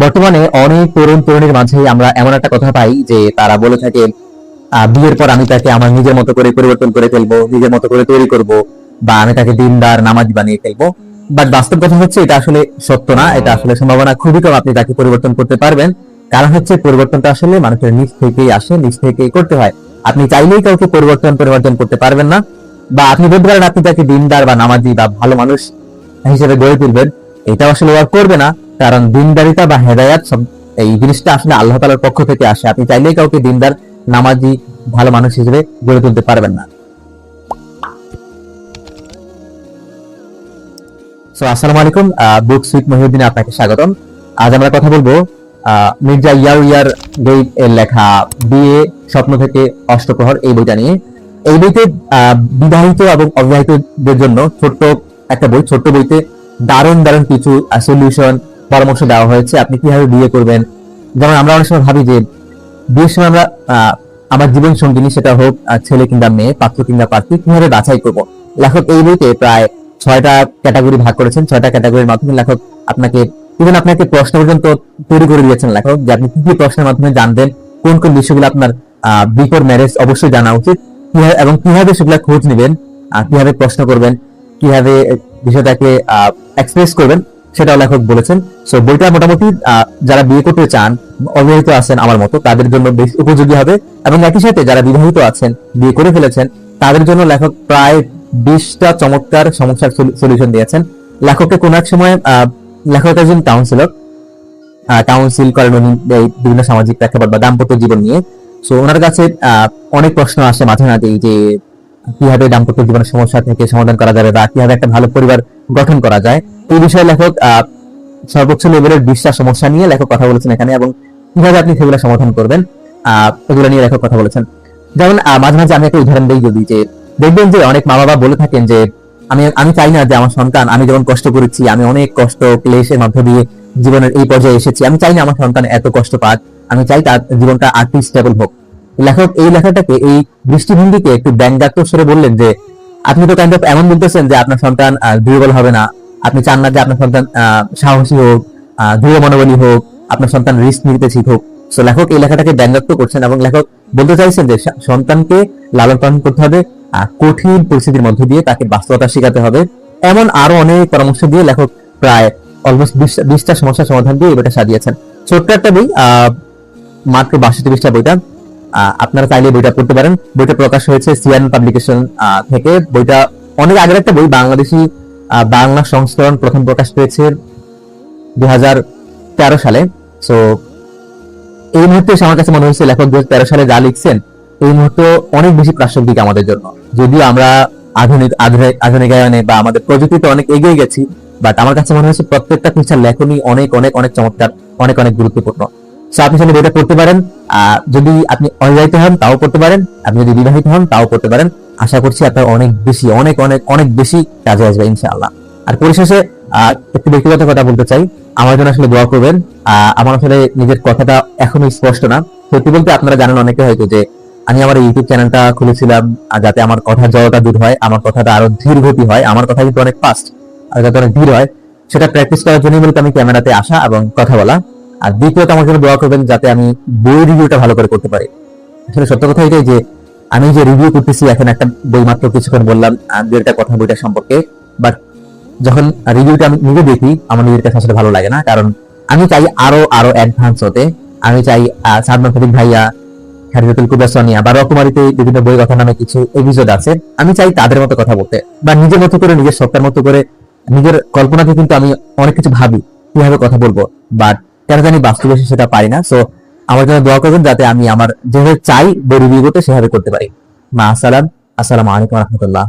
বর্তমানে অনেক তরুণ তরুণীর মাঝে আমরা এমন একটা কথা পাই যে তারা বলে থাকে বিয়ের পর আমি তাকে আমার নিজের মতো করে পরিবর্তন করে ফেলবো, নিজের মতো করে তৈরি করব, বা আমি তাকে দিনদার নামাজি বানিয়ে ফেলবো। বাট বাস্তব কথা হচ্ছে এটা আসলে সত্য না, এটা আসলে সম্ভাবনা খুবই কম আপনি তাকে পরিবর্তন করতে পারবেন। কারণ হচ্ছে পরিবর্তনটা আসলে মানুষের নিজ থেকেই আসে, নিজ থেকেই করতে হয়। আপনি চাইলেই কাউকে পরিবর্তন করতে পারবেন না। বা আপনি বলতে পারেন আপনি তাকে দিনদার বা নামাজি বা ভালো মানুষ হিসেবে গড়ে তুলবেন, এটা আসলে ওয়ার্ক করবে না। কারণ দিনদারিতা বা হেদায়াত সব এই জিনিসটা আসলে আল্লাহ তাআলার পক্ষ থেকে আসে। আপনি চাইলেই কাউকে দিনদার নামাজি ভালো মানুষ হিসেবে গড়ে তুলতে পারবেন না। সো আসসালামু আলাইকুম, বুকস উইথ মহিউদ্দিনে আপনাকে স্বাগতম। আজ আমরা কথা বলবো মির্জা ইয়ার বই এর লেখা বিয়ে স্বপ্ন থেকে অষ্টপ্রহর এই বইটা নিয়ে। এই বইতে বিবাহিত এবং অবিবাহিতদের জন্য ছোট্ট একটা বই, ছোট্ট বইতে দারুণ দারুণ কিছু সলিউশন পরামর্শ দেওয়া হয়েছে আপনি কিভাবে বিয়ে করবেন। যেমন আমরা অনেক সময় ভাবি যে বিয়ের সময় আমরা আমার জীবন সঙ্গিনী, সেটা হোক ছেলে কিংবা মেয়ে, পাত্র কিংবা প্রার্থী, কিভাবে বাছাই করব। লেখক এই বইতে প্রায় 6টা ক্যাটাগরি ভাগ করেছেন। 6টা ক্যাটাগরির মাধ্যমে লেখক আপনাকে আপনাকে প্রশ্ন পর্যন্ত তৈরি করে দিয়েছেন লেখক, যে আপনি কি কি প্রশ্নের মাধ্যমে জানবেন, কোন কোন বিষয়গুলো আপনার বিফোর ম্যারেজ অবশ্যই জানা উচিত, কিভাবে এবং কিভাবে সেগুলো খোঁজ নেবেন, কিভাবে প্রশ্ন করবেন, কিভাবে বিষয়টাকে এক্সপ্রেস করবেন, সেটাও লেখক বলেছেন। সো বইটা মোটামুটি যারা বিয়ে করতে চান, অবিবাহিত আছেন আমার মতো, তাদের জন্য বেশ উপযোগী হবে। এবং একই সাথে যারা বিবাহিত আছেন, বিয়ে করে ফেলেছেন, তাদের জন্য লেখক প্রায় 20টা চমৎকার সমস্যার সলিউশন দিয়েছেন। লেখককে কোন এক সময় লেখক একজন কাউন্সিল করেন উনি বিভিন্ন সামাজিক প্রেক্ষাপট বা দাম্পত্য জীবন নিয়ে। সো ওনার কাছে অনেক প্রশ্ন আসে মাঝে মাঝে, যে কিভাবে দাম্পত্য জীবনের সমস্যা থেকে সমাধান করা যাবে বা কিভাবে একটা ভালো পরিবার গঠন করা যায়। এই বিষয়ে লেখক সর্বোচ্চ লেভেলের 20টা সমস্যা নিয়ে লেখক কথা বলেছেন এখানে, এবং কিভাবে আপনি সেগুলো সমাধান করবেন এগুলো নিয়ে লেখক কথা বলেছেন। যেমন মাঝে মাঝে আমি একটা উদাহরণ দিই, যদি যে দেখবেন যে অনেক মা বাবা বলে থাকেন যে আমি আমি চাই না যে আমার সন্তান, আমি যেমন কষ্ট করেছি, আমি অনেক কষ্ট ক্লেশের মধ্য দিয়ে জীবনের এই পর্যায়ে এসেছি, আমি চাই না আমার সন্তান এত কষ্ট পাক, আমি চাই তার জীবনটা আর্থিক স্টেবল হোক। লেখক এই লেখাটাকে, এই দৃষ্টিভঙ্গিকে একটু ব্যঙ্গাত্মক স্বরে বললেন যে আপনি তো কাইন্ড অফ এমন বলতেছেন যে আপনার সন্তান দুর্বল হবে না, আপনি চান না যে আপনার সন্তান সাহসী হোক, দৃঢ় মনোবলী হোক, আপনার সন্তান রিস্ক নিতে শিখুক। সো লেখক এই লেখাটাকে ব্যঙ্গাত্মক করছেন, এবং লেখক বলতে চাইছেন যে সন্তানকে লালন পালন করতে হবে কঠিন পরিস্থিতির মধ্য দিয়ে, তাকে বাস্তবতা শেখাতে হবে। এমন আরো অনেক পরামর্শ দিয়ে লেখক প্রায় অলমোস্ট 20টা সমস্যার সমাধান দিয়ে এই বইটা সাজিয়েছেন। ছোট্ট একটা বই, মাত্র 62 পৃষ্ঠা বইটা। আপনারা চাইলে বইটা পড়তে পারেন। বইটা প্রকাশ হয়েছে সিয়ান পাবলিকেশন থেকে। বইটা অনেক আগের একটা বই, বাংলাদেশি বাংলা সংস্করণ প্রথম প্রকাশ পেয়েছে 2013 সালে। সো এই মুহূর্তে আমার কাছে মনে হয়েছে লেখক 2013 সালে যা লিখছেন এই মুহূর্তে অনেক বেশি প্রাসঙ্গিক আমাদের জন্য। যদিও আমরা আধুনিকায়নে বা আমাদের প্রযুক্তিতে অনেক এগিয়ে গেছি, বাট আমার কাছে মনে হয়েছে প্রত্যেকটা পৃষ্ঠার লেখনী অনেক অনেক অনেক চমৎকার, অনেক অনেক গুরুত্বপূর্ণ। সো আপনি চাইলে বইটা পড়তে পারেন। যদি আপনি অবিবাহিত হন তাও পড়তে পারেন, আপনি যদি বিবাহিত হন তাও পড়তে পারেন। আশা করছি আপনার অনেক বেশি, অনেক অনেক অনেক বেশি কাজে আসবে ইনশাআল্লাহ। আর পরিশেষে একটু ব্যক্তিগত কথা বলতে চাই, আমার জন্য আসলে দোয়া করবেন। আমার আসলে নিজের কথাটা এখনো স্পষ্ট না। সত্যি বলতে আপনারা জানেন অনেকে হয়তো যে আমি আমার ইউটিউব চ্যানেলটা খুলেছিলাম যাতে আমার কথার জড়তা দূর হয়, আমার কথাটা আরো ধীর গতি হয়। আমার কথা কিন্তু অনেক ফাস্ট, আর যাতে অনেক ধীর হয়, সেটা প্র্যাকটিস করার জন্য মূলত আমি ক্যামেরাতে আসা এবং কথা বলা। আর দ্বিতীয়ত আমার জন্য দোয়া করবেন যাতে আমি বই রিভিউটা ভালো করে করতে পারি। আসলে সত্য কথা এটাই যে আমি যে রিভিউ করতেছি, এখন একটা বই মাত্র কিছুক্ষণ বললাম দুইটা কথা বইটা সম্পর্কে, বাট যখন রিভিউটা আমি নিজে দেখি আমার নিজের কাছে আসলে ভালো লাগে না। কারণ আমি চাই আরো আরো অ্যাডভান্স হতে। আমি চাই সাদমান ফটিক ভাইয়া, খারিজাতুল কুবরা সোনিয়া বা রকমারিতে বিভিন্ন বই কথা নামে কিছু এপিসোড আছে, আমি চাই তাদের মতো কথা বলতে, বা নিজের মতো করে, নিজের সত্তার মতো করে, নিজের কল্পনাতে কিন্তু আমি অনেক কিছু ভাবি কিভাবে কথা বলবো, বাট কেন জানি বাস্তবে সেটা পারি না। সো আমার জন্য দোয়া করবেন যাতে আমি আমার যেভাবে চাই বই রিভিউ করতে সেভাবে করতে পারি। মা আসসালাম, আসসালামু আলাইকুম রহমতুল্লাহ।